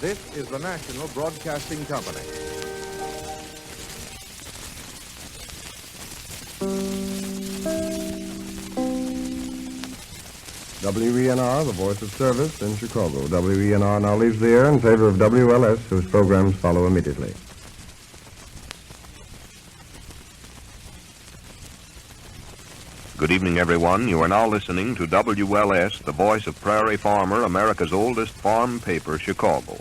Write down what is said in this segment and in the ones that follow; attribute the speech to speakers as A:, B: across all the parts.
A: This is the National Broadcasting Company.
B: WENR, the voice of service in Chicago. WENR now leaves the air in favor of WLS, whose programs follow immediately.
C: Good evening, everyone. You are now listening to WLS, the voice of Prairie Farmer, America's oldest farm paper, Chicago.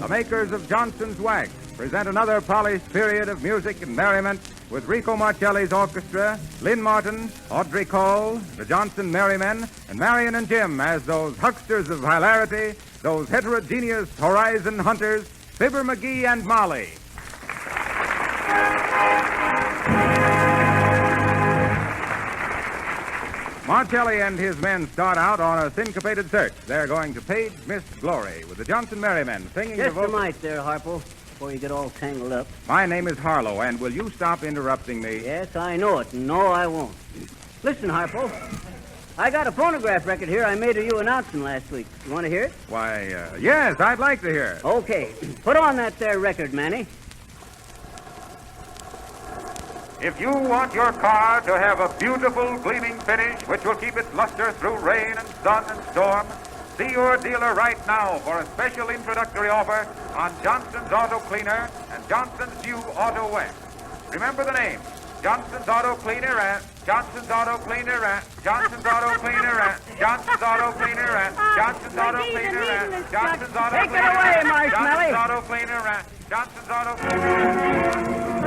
D: The makers of Johnson's Wax present another polished period of music and merriment with Rico Marcelli's orchestra, Lynn Martin, Audrey Cole, the Johnson Merrymen, and Marion and Jim as those hucksters of hilarity, those heterogeneous horizon hunters, Fibber, McGee, and Molly. Marcelli and his men start out on a syncopated search. They're going to page Miss Glory with the Johnson Merrymen singing
E: Just
D: the
E: a mite there, Harpo, before you get all tangled up.
D: My name is Harlow, and will you stop interrupting me?
E: Yes, I know it, and no, I won't. Listen, Harpo, I got a phonograph record here I made of you announcing last week. You want to hear it?
D: Why, yes, I'd like to hear it.
E: Okay. Put on that there record, Manny.
D: If you want your car to have a beautiful, gleaming finish which will keep its luster through rain and sun and storm, see your dealer right now for a special introductory offer on Johnson's Auto Cleaner and Johnson's new Auto Wax. Remember the name, Johnson's Auto Cleaner at Johnson's Auto Cleaner at Johnson's Auto Cleaner at Johnson's Auto Cleaner at Johnson's Auto Cleaner at Johnson's Auto Cleaner at
E: Take it away, my
D: Johnson's
E: Smelly.
D: Auto Cleaner at Johnson's Auto Cleaner.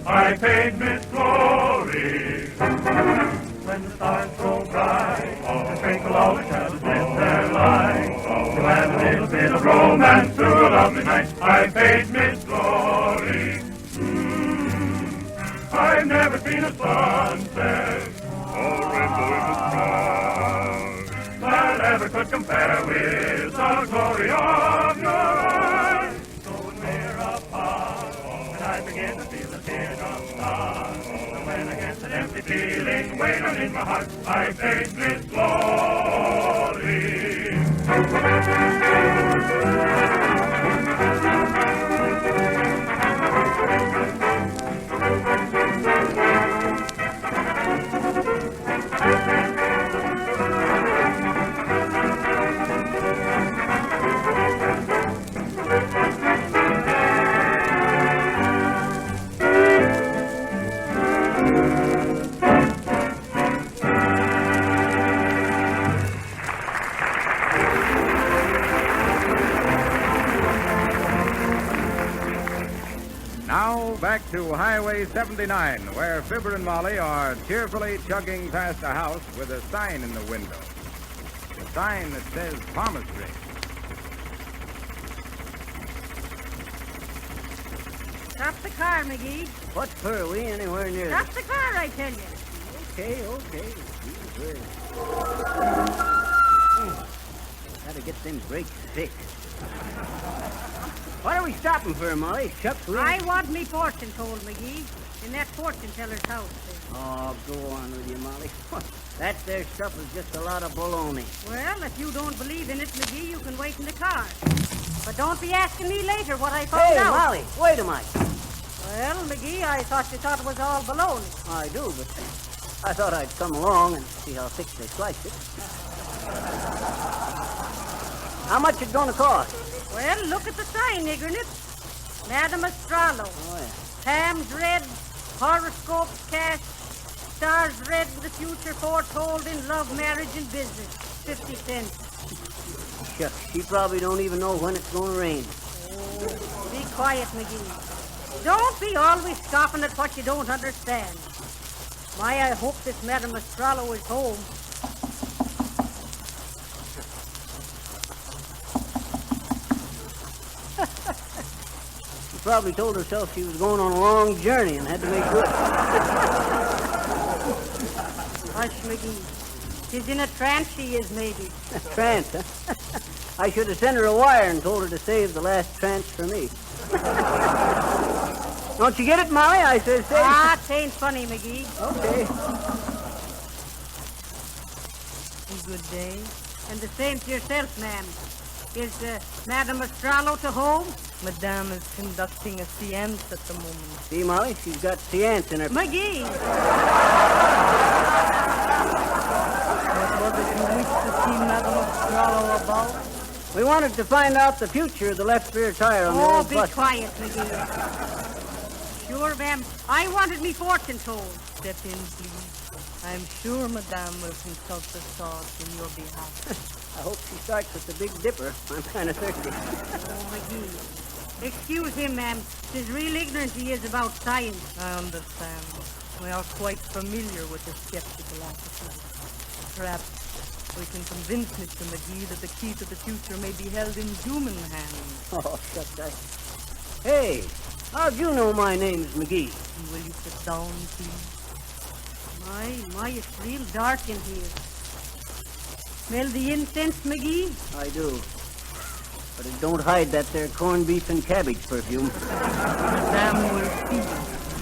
F: I paid Miss Glory. When the stars grow bright and twinkle all the shadows with their light, to add a little bit of romance to a lovely night, I paid Miss Glory. I've never seen a sunset or rainbow in the sky that ever could compare with the glory of your eyes. So when we're apart and I begin to feel the teardrops start, and when I get that empty feeling way down in my heart, I paid Miss Glory.
D: Now back to Highway 79, where Fibber and Molly are cheerfully chugging past a house with a sign in the window. A sign that says Palmistry.
G: Stop the car, McGee.
E: What for? We anywhere near
G: Stop the car, I tell you.
E: Okay. Gotta get them brakes fixed. What are we stopping for, Molly? Shucks,
G: I want me fortune told, McGee, in that fortune teller's house.
E: Oh, go on with you, Molly. That there stuff is just a lot of baloney.
G: Well, if you don't believe in it, McGee, you can wait in the car. But don't be asking me later what I found
E: Hey,
G: out.
E: Molly, wait a minute.
G: Well, McGee, I thought you thought it was all baloney.
E: I do, but I thought I'd come along and see how thick they sliced it. How much it gonna cost?
G: Well, look at the sign, Niggernit. Madam Astralo.
E: Oh, yeah.
G: Ham's red, horoscopes cast, stars red with the future foretold in love, marriage, and business. 50 cents.
E: Shucks, she probably don't even know when it's gonna rain.
G: Oh, be quiet, McGee. Don't be always scoffing at what you don't understand. My, I hope this Madam Astralo is home.
E: She probably told herself she was going on a long journey and had to make good.
G: Hush, McGee. She's in a trance, she is, maybe.
E: Trance, huh? I should have sent her a wire and told her to save the last trance for me. Don't you get it, Molly? I says save.
G: Ah, it ain't funny, McGee.
E: Okay.
G: Good day. And the same to yourself, ma'am. Is Madam Astralo to home?
H: Madame is conducting a seance at the moment.
E: See, Molly, she's got seance in her...
G: McGee!
H: What was it you wished to see Madame Astralo about?
E: We wanted to find out the future of the left rear tire on the
G: Oh,
E: old
G: be
E: bus.
G: quiet, McGee. Sure, ma'am. I wanted me fortune told.
H: Step in, please. I'm sure Madame will consult the stars in your behalf.
E: I hope she starts with the Big Dipper. I'm kind of thirsty.
G: Oh, McGee. Excuse him, ma'am. 'Tis real ignorant he is about science.
H: I understand. We are quite familiar with the skeptical attitude. Perhaps we can convince Mr. McGee that the key to the future may be held in human hands.
E: Oh, shucks, Hey, how'd you know my name's McGee?
H: Will you sit down, please?
G: My, it's real dark in here. Smell the incense, McGee?
E: I do. But it don't hide that there corned beef and cabbage perfume.
H: Madame will see you in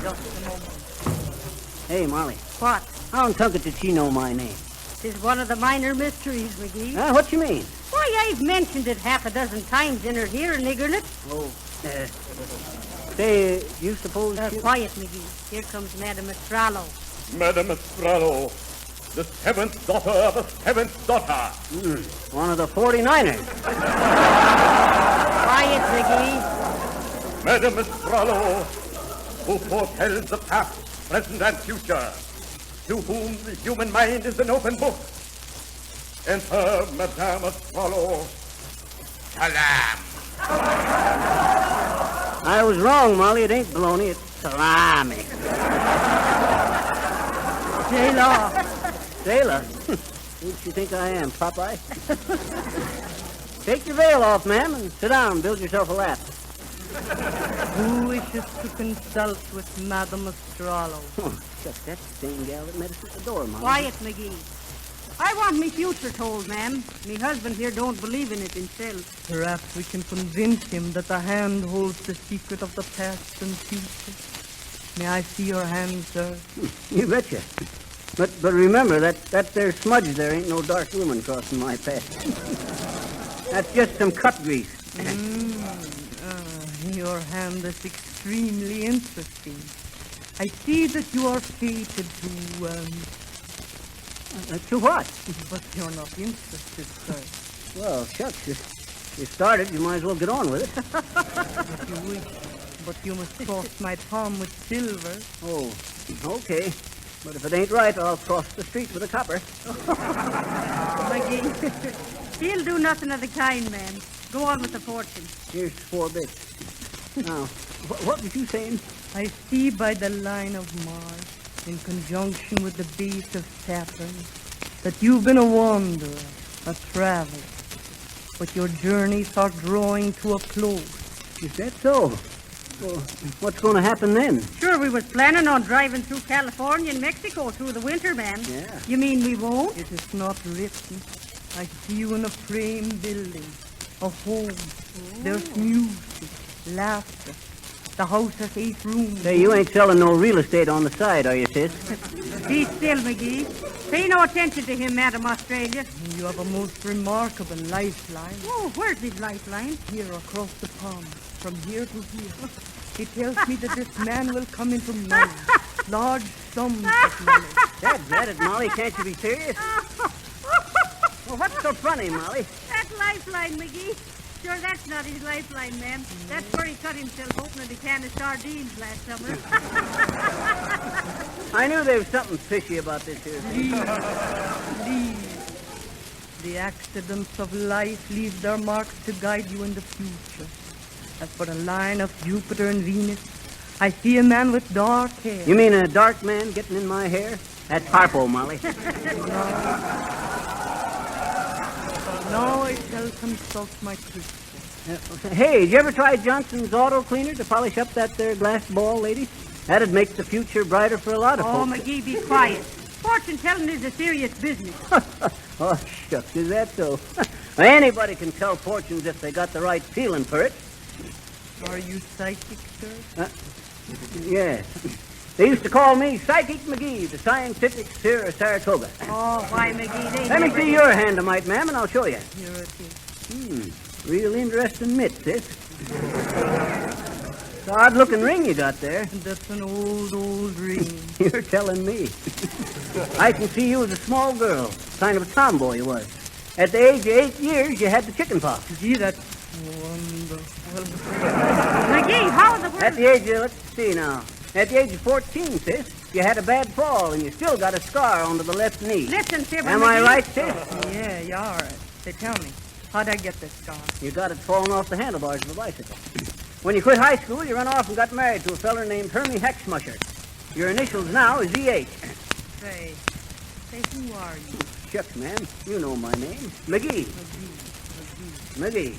H: just a moment.
E: Hey, Molly,
G: What?
E: how in Tunket did she know my name?
G: 'Tis one of the minor mysteries, McGee.
E: Huh? What you mean?
G: Why, I've mentioned it half a dozen times in her hearing, Niggernit.
E: Oh, say, you suppose you...
G: Quiet, McGee. Here comes Madam Astralo.
F: Madam Astralo, the seventh daughter of the seventh daughter.
E: One of the 49ers.
G: Quiet, McGee.
F: Madam Astralo, who foretells the past, present, and future, to whom the human mind is an open book. Enter Madame Astralo. Salam.
E: I was wrong, Molly. It ain't baloney. It's salami.
G: Sailor.
E: Sailor? Who'd you think I am, Popeye? Take your veil off, ma'am, and sit down and build yourself a lap.
H: Who wishes to consult with Madame Astralo?
E: Oh, shucks, that's the same gal that met us at the door, Molly.
G: Quiet, McGee. I want me future told, ma'am. Me husband here don't believe in it himself.
H: Perhaps we can convince him that the hand holds the secret of the past and future. May I see your hand, sir?
E: You betcha. But remember, that there smudge there ain't no dark woman crossing my path. That's just some cut grease.
H: Your hand is extremely interesting. I see that you are fated
E: To what?
H: but you're not interested, sir.
E: Well, shucks, you started, you might as well get on with it.
H: If you wish, but you must cross my palm with silver.
E: Oh, okay. But if it ain't right, I'll cross the street with a copper.
G: McGee. He'll do nothing of the kind, ma'am. Go on with the fortune.
E: Here's 4 bits. Now, what was you saying?
H: I see by the line of Mars, in conjunction with the base of Saturn, that you've been a wanderer, a traveler. But your journeys are drawing to a close.
E: Is that so? Well, what's going to happen then?
G: Sure, we was planning on driving through California and Mexico through the winter, ma'am.
E: Yeah.
G: You mean we won't?
H: It is not written. I see you in a frame building, a home. There's music, laughter. The house has 8 rooms.
E: Say, you ain't selling no real estate on the side, are you, sis?
G: Be still, McGee. Pay no attention to him, Madam Australia.
H: You have a most remarkable lifeline.
G: Oh, where's his lifeline?
H: Here across the pond, from here to here. He tells me that this man will come into money. Large sums of money.
E: That's it, Molly. Can't you be serious? Well, what's so funny, Molly?
G: That lifeline, McGee. Sure, that's not his lifeline, ma'am. That's where he cut himself opening a can of sardines last summer.
E: I knew there was something fishy about this here.
H: Please. The accidents of life leave their marks to guide you in the future. As for the line of Jupiter and Venus, I see a man with dark hair.
E: You mean a dark man getting in my hair? That's Harpo, Molly.
H: Now I shall consult my crystal.
E: Hey, did you ever try Johnson's auto cleaner to polish up that there glass ball, lady? That'd make the future brighter for a lot of
G: Oh,
E: folks.
G: McGee, be quiet. Fortune telling is a serious business.
E: Oh, shucks, is that so? Well, anybody can tell fortunes if they got the right feeling for it.
H: Are you psychic, sir?
E: Yes. They used to call me Psychic McGee, the scientific seer of Saratoga.
G: Oh, why, McGee, they
E: Let me
G: never
E: see
G: did.
E: your hand, mite, ma'am, and I'll show you.
H: Here it is.
E: Real interesting mitt, sis. It's an odd-looking ring you got there.
H: That's an old ring.
E: You're telling me. I can see you as a small girl, kind of a tomboy you was. At the age of 8 years, you had the chicken pox.
H: Gee, that's wonderful.
G: McGee, how in the world...
E: At the age of, let's see now, at the age of 14, sis, you had a bad fall, and you still got a scar onto the left knee.
G: Listen, Fibber,
E: Am I
G: McGee.
E: right, sis?
H: Yeah, you are right. Say, tell me, how'd I get this scar?
E: You got it falling off the handlebars of a bicycle. When you quit high school, you run off and got married to a feller named Hermie Hecksmusher. Your initials now is EH.
H: Say, who are you?
E: Shucks, ma'am, you know my name. McGee. McGee.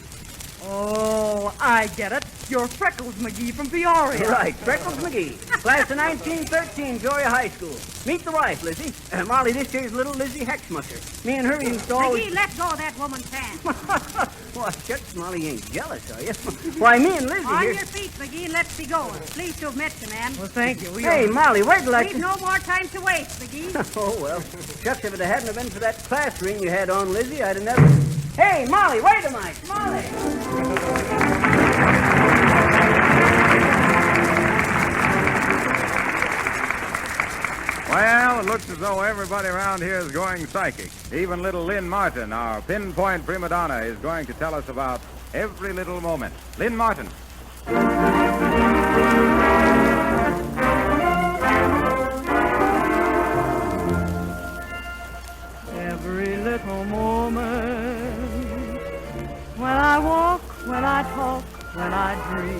H: Oh, I get it. You're Freckles McGee from Peoria.
E: Right, Freckles McGee. Class of 1913, Peoria High School. Meet the wife, Lizzie. Molly, this here's little Lizzie Hecksmusher. Me and her used to always...
G: McGee, let go of that woman's hand.
E: Why, shucks, Molly, you ain't jealous, are you? Why, me and Lizzie
G: On
E: here...
G: your feet, McGee, and let's be going. Pleased to have met you, man.
H: Well, thank you.
E: Hey, Molly, where'd you like
G: We've
E: to...
G: no more time to waste, McGee.
E: Oh, well. Shucks, if it hadn't have been for that class ring you had on, Lizzie, I'd have never... Hey, Molly, wait a minute. Molly!
D: Well, it looks as though everybody around here is going psychic. Even little Lynn Martin, our pinpoint prima donna, is going to tell us about every little moment. Lynn Martin.
H: Every little moment, when I walk, when I talk, when I dream,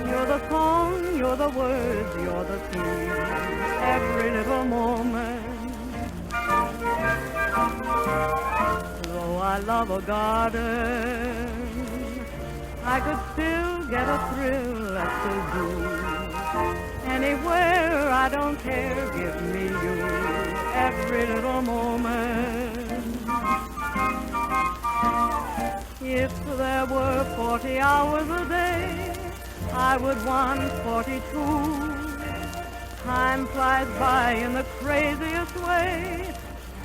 H: you're the song, you're the words, you're the theme. Every little moment. Though I love a garden, I could still get a thrill at the zoo. Anywhere, I don't care, give me you. Every little moment. If there were 40 hours a day, I would want 42. Time flies by in the craziest way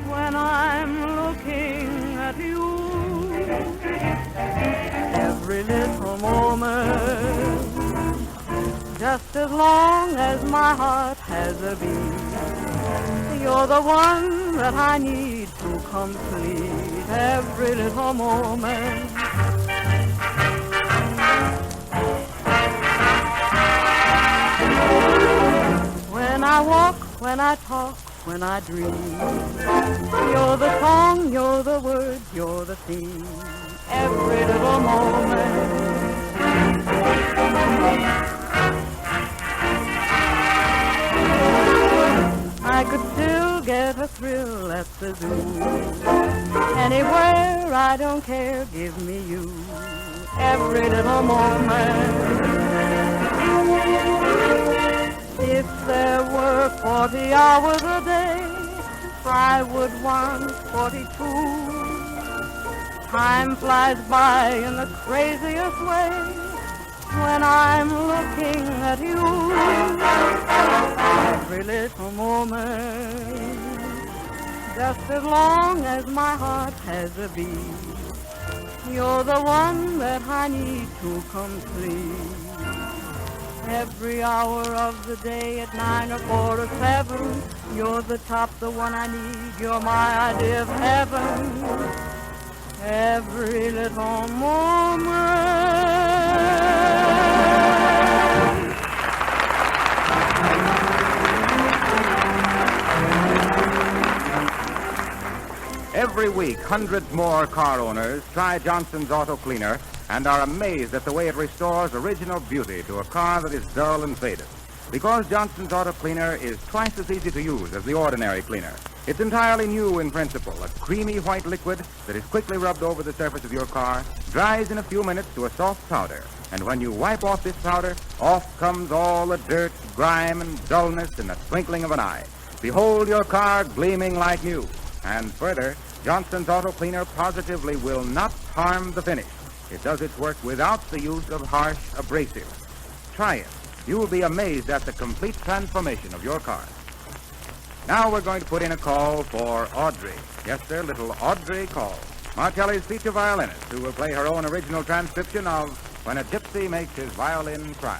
H: when I'm looking at you. Every little moment, just as long as my heart has a beat, you're the one that I need to complete every little moment. When I walk, when I talk, when I dream, you're the song, you're the words, you're the theme, every little moment. I could still get a thrill at the zoo. Anywhere, I don't care, give me you, every little moment. If there were 40 hours a day, I would want 42. Time flies by in the craziest way when I'm looking at you. Every little moment. just as long as my heart has a beat. You're the one that I need to complete. Every hour of the day at 9 or 4 or 7, you're the top, the one I need. You're my idea of heaven. Every little moment.
D: Every week, hundreds more car owners try Johnson's Auto Cleaner and are amazed at the way it restores original beauty to a car that is dull and faded. Because Johnson's Auto Cleaner is twice as easy to use as the ordinary cleaner. It's entirely new in principle, a creamy white liquid that is quickly rubbed over the surface of your car, dries in a few minutes to a soft powder. And when you wipe off this powder, off comes all the dirt, grime, and dullness in the twinkling of an eye. Behold your car gleaming like new. And further, Johnson's Auto Cleaner positively will not harm the finish. It does its work without the use of harsh abrasives. Try it. You will be amazed at the complete transformation of your car. Now we're going to put in a call for Audrey. Yes, sir, little Audrey Call. Martelli's feature violinist, who will play her own original transcription of When a Gypsy Makes His Violin Cry.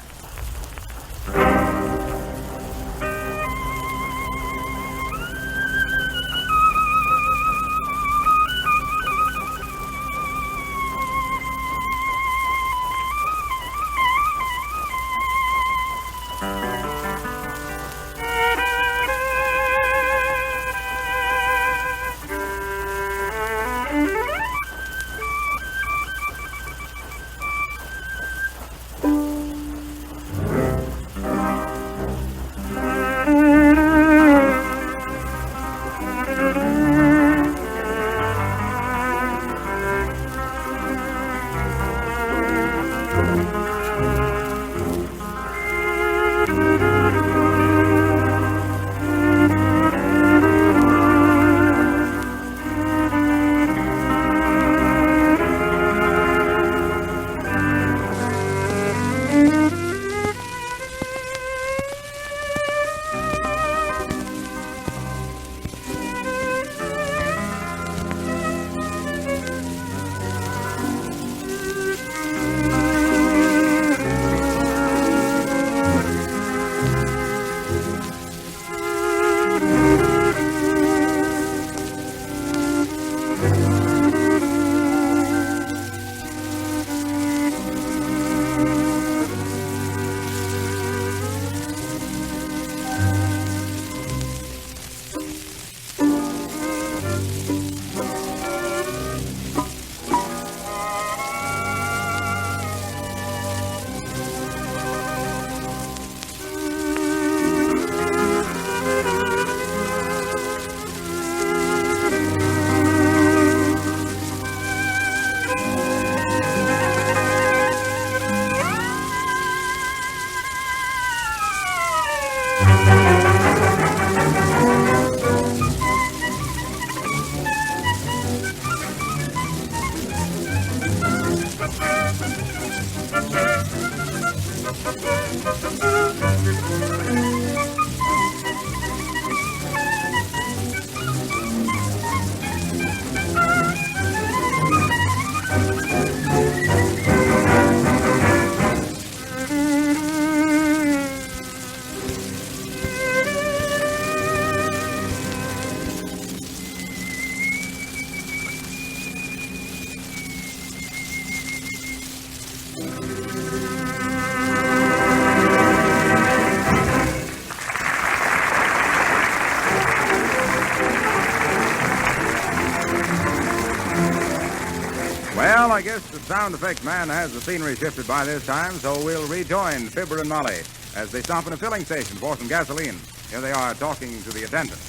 D: Well, I guess the sound effect man has the scenery shifted by this time, so we'll rejoin Fibber and Molly as they stop in a filling station for some gasoline. Here they are talking to the attendant.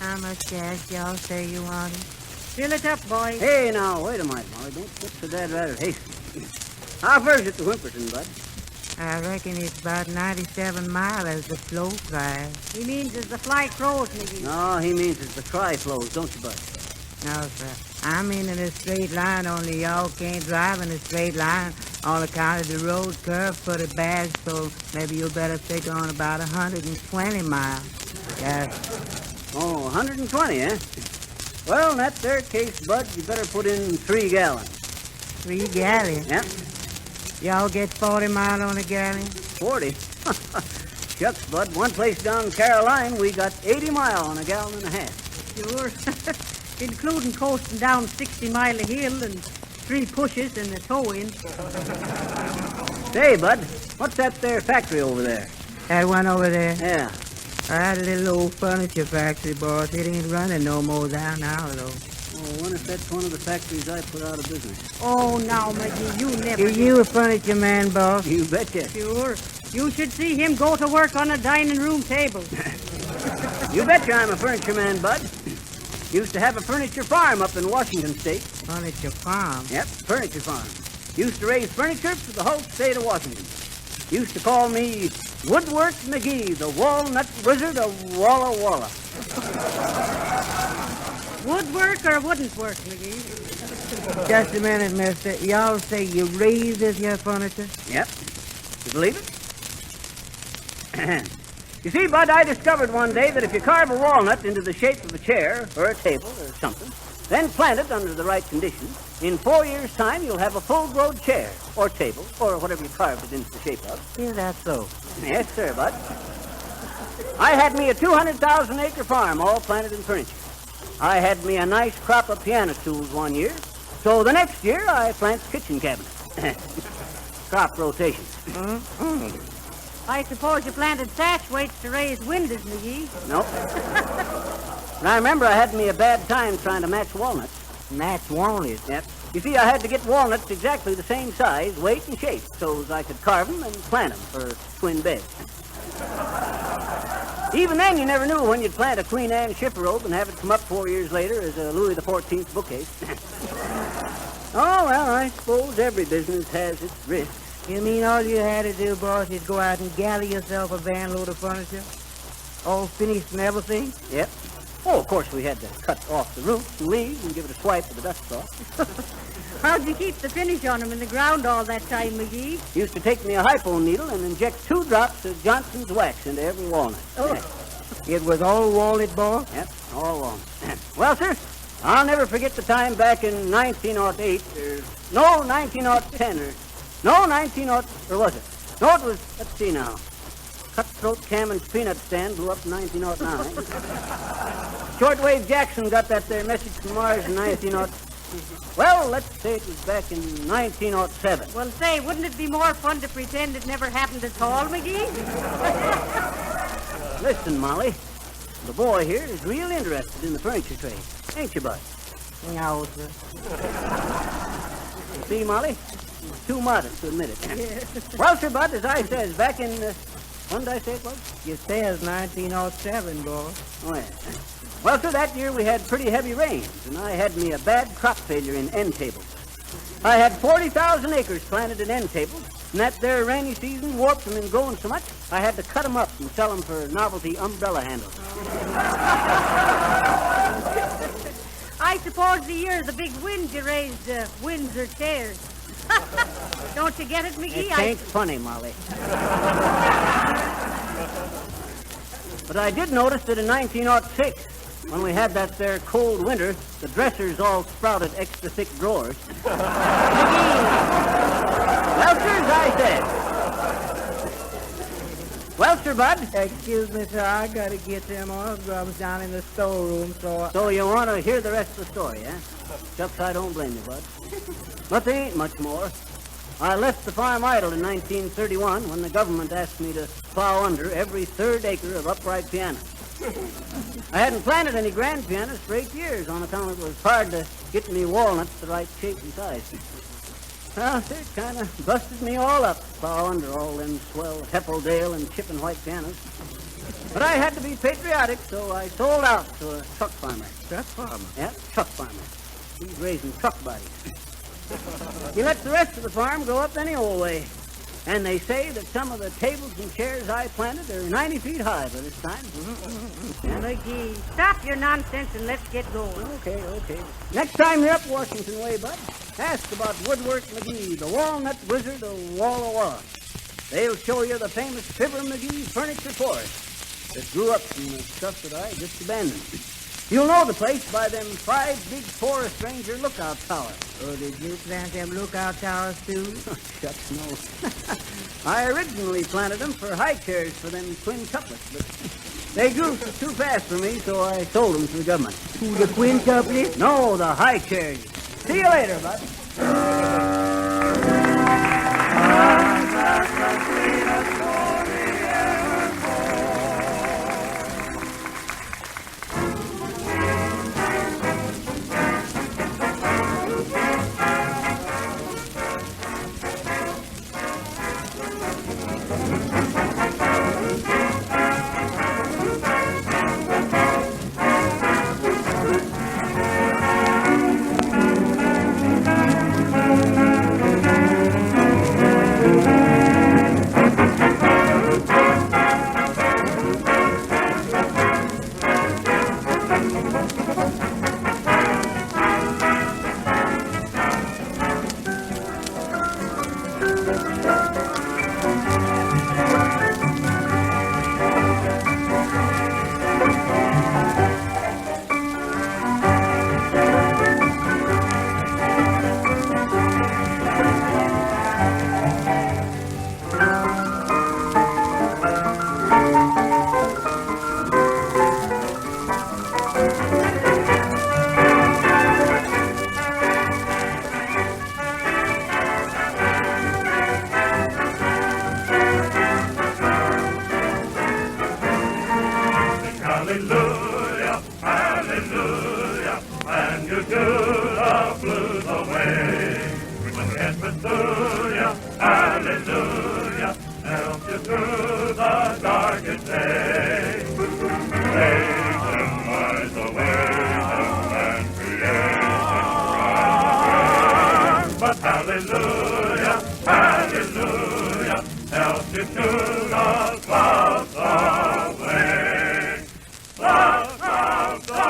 I: How much gas y'all say you wanted?
G: Fill it up, boy.
E: Hey, now, wait a minute, Molly. Don't get so dead rather hasty. How far's it to Whimperton, bud?
I: I reckon it's about 97 miles as the flow drives.
G: He means as the fly crows, McGee.
E: No, he means it's the cry flows, don't you, bud?
I: No, sir. I mean in a straight line, only y'all can't drive in a straight line on account of the road curve pretty bad, so maybe you better figure on about 120 miles. Yes.
E: Oh, 120, eh? Well, in that there case, Bud, you better put in 3 gallons.
I: 3 gallons?
E: Yep.
I: Y'all get 40 mile on a gallon?
E: 40? Shucks, Bud. One place down in Caroline, we got 80 mile on a gallon and a half.
G: Sure. Including coasting down 60 mile a hill and 3 pushes and a tow-in.
E: Say, Bud, what's that there factory over there?
I: That one over there?
E: Yeah.
I: That little old furniture factory, boss. It ain't running no more down now, though.
E: Oh, I wonder if that's one of the factories I put out of business.
G: Oh, now, McGee, you never...
I: Is you a furniture man, boss?
E: You betcha.
G: Sure. You should see him go to work on a dining room table.
E: You betcha I'm a furniture man, Bud. Used to have a furniture farm up in Washington State.
I: Furniture farm?
E: Yep, furniture farm. Used to raise furniture for the whole state of Washington. Used to call me Woodwork McGee, the walnut wizard of Walla Walla.
G: Woodwork or wouldn't work, McGee?
I: Just a minute, mister. Y'all say you raise this here furniture?
E: Yep. You believe it? You see, Bud, I discovered one day that if you carve a walnut into the shape of a chair or a table or something, then plant it under the right conditions, in 4 years' time you'll have a full-grown chair or table or whatever you carved it into the shape of.
I: Is that so?
E: Yes, sir, Bud. I had me a 200,000-acre farm all planted in furniture. I had me a nice crop of piano stools one year, so the next year I plant kitchen cabinets. Crop rotation.
G: I suppose you planted thatch weights to raise windows, McGee.
E: Nope. And I remember I had me a bad time trying to match walnuts.
I: Match walnuts?
E: Yep. You see, I had to get walnuts exactly the same size, weight, and shape, so as I could carve them and plant them for twin beds. Even then, you never knew when you'd plant a Queen Anne chifferobe and have it come up 4 years later as a Louis XIV bookcase. Oh, well, I suppose every business has its risks.
I: You mean all you had to do, boss, is go out and galley yourself a van load of furniture? All finished and everything?
E: Yep. Oh, of course, we had to cut off the roots and leaves and give it a swipe with the dust cloth.
G: How'd you keep the finish on them in the ground all that time, McGee?
E: Used to take me a hypo needle and inject 2 drops of Johnson's wax into every walnut.
I: Oh. It was all walnut, boss?
E: Yep, all walnut. Well, sir, I'll never forget the time back in 1908, no, 1910, no, 1908, or was it? No, it was, let's see now. Cutthroat Cammon's peanut stand blew up in 1909. Shortwave Jackson got that there message from Mars in 1908. Well, let's say it was back in 1907.
G: Well, say, wouldn't it be more fun to pretend it never happened at all, McGee?
E: Listen, Molly, the boy here is real interested in the furniture trade, ain't you, Bud?
I: No, sir.
E: See, Molly? Too modest to admit it. Well, sir, Bud, as I says, back in, when did I say it was?
I: You says 1907, boss.
E: Oh, yeah. Well, sir, that year we had pretty heavy rains, and I had me a bad crop failure in end tables. I had 40,000 acres planted in end tables, and that there rainy season warped them in growing so much, I had to cut them up and sell them for novelty umbrella handles.
G: I suppose the year of the big wind you raised Windsor chairs. Don't you get it, McGee?
E: It ain't funny, Molly. But I did notice that in 1906, when we had that there cold winter, the dressers all sprouted extra thick drawers. Well, sir, as I said. Well, sir, Bud.
I: Excuse me, sir. I gotta get them oil drums down in the storeroom,
E: So you want to hear the rest of the story, eh? Shucks, I don't blame you, Bud. But there ain't much more. I left the farm idle in 1931 when the government asked me to plow under every 3rd acre of upright pianos. I hadn't planted any grand pianos for 8 years on account it was hard to get me walnuts the right shape and size. Well, it kind of busted me all up, plow under all them swell Heppeldale and Chip and White pianos. But I had to be patriotic, so I sold out to a truck farmer.
I: Truck farmer?
E: Yeah, truck farmer. He's raising truck bodies. He lets the rest of the farm go up any old way. And they say that some of the tables and chairs I planted are 90 feet high by this time.
G: McGee, stop your nonsense and let's get going.
E: Okay. Next time you're up Washington way, Bud, ask about Woodwork McGee, the walnut wizard of Walla Walla. They'll show you the famous Fibber McGee furniture forest. that grew up from the stuff that I just abandoned. You'll know the place by them 5 big Forest Ranger lookout towers.
I: Oh, did you plant them lookout towers, too?
E: Shucks, no. I originally planted them for high chairs for them twin couplets, but they grew too fast for me, so I sold them to the government.
I: To the quintuplet?
E: No, the high chairs. See you later, bud.
F: Hallelujah, hallelujah, and you do the blues away. When you get Hallelujah, hallelujah, help you through the darkest day. Satan lies awake and creation cries. But hallelujah, hallelujah, help you through the clouds away. The clouds away.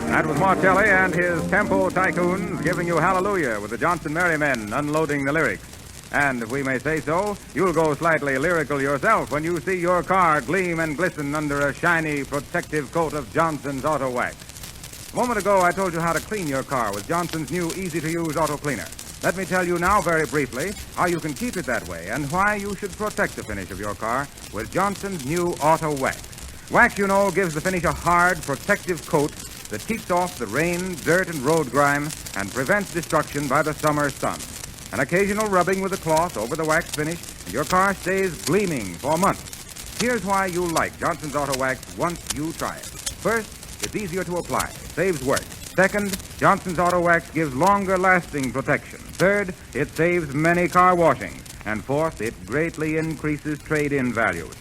D: That was Martelli and his Tempo Tycoons giving you Hallelujah with the Johnson Merrymen unloading the lyrics. And if we may say so, you'll go slightly lyrical yourself when you see your car gleam and glisten under a shiny protective coat of Johnson's Auto Wax. A moment ago, I told you how to clean your car with Johnson's new easy-to-use auto cleaner. Let me tell you now very briefly how you can keep it that way and why you should protect the finish of your car with Johnson's new Auto Wax. Wax, you know, gives the finish a hard, protective coat that keeps off the rain, dirt, and road grime and prevents destruction by the summer sun. An occasional rubbing with a cloth over the wax finish, and your car stays gleaming for months. Here's why you'll like Johnson's Auto Wax once you try it. First, it's easier to apply. It saves work. Second, Johnson's Auto Wax gives longer-lasting protection. Third, it saves many car washings. And fourth, it greatly increases trade-in values.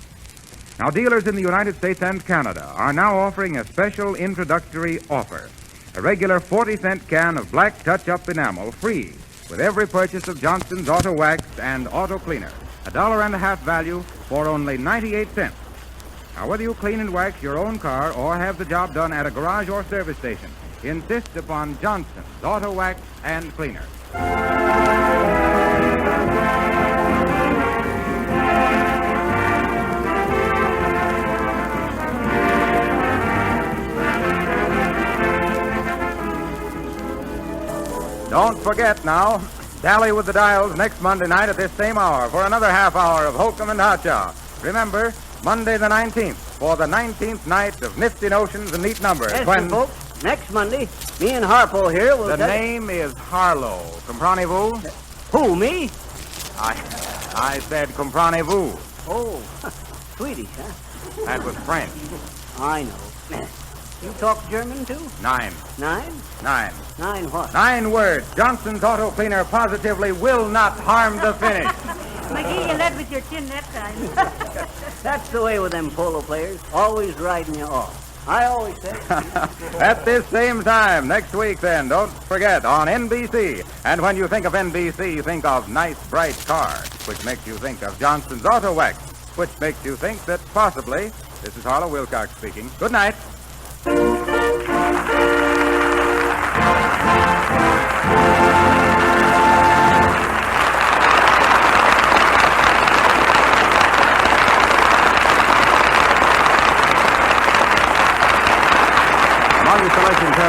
D: Now, dealers in the United States and Canada are now offering a special introductory offer. A regular 40-cent can of black touch-up enamel free with every purchase of Johnson's Auto Wax and Auto Cleaner. $1.50 value for only 98 cents. Now, whether you clean and wax your own car or have the job done at a garage or service station, insist upon Johnson's Auto Wax and Cleaner. Don't forget now, tally with the dials next Monday night at this same hour for another half hour of Holcomb and Hotshot. Remember, Monday the 19th for the 19th night of nifty notions and neat numbers.
E: Yes,
D: when
E: folks, next Monday, me and Harpo here will...
D: The name is Harlow. Comprenez-vous?
E: Who, me?
D: I said comprenez-vous.
E: Oh, Swedish, huh?
D: That was French.
E: I know. You talk German, too?
D: 9.
E: 9?
D: 9.
E: 9 what?
D: 9 words. Johnson's Auto Cleaner positively will not harm the finish.
G: McGee, you led with your chin that time.
E: That's the way with them polo players, always riding you off. I always say.
D: At this same time, next week then, don't forget, on NBC. And when you think of NBC, you think of nice, bright cars, which makes you think of Johnson's Auto Wax, which makes you think that possibly, this is Harlow Wilcox speaking. Good night.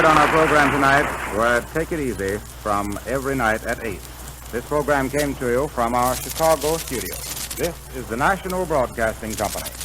D: heard on our program tonight were Take It Easy from Every Night at 8. This program came to you from our Chicago studio. This is the National Broadcasting Company.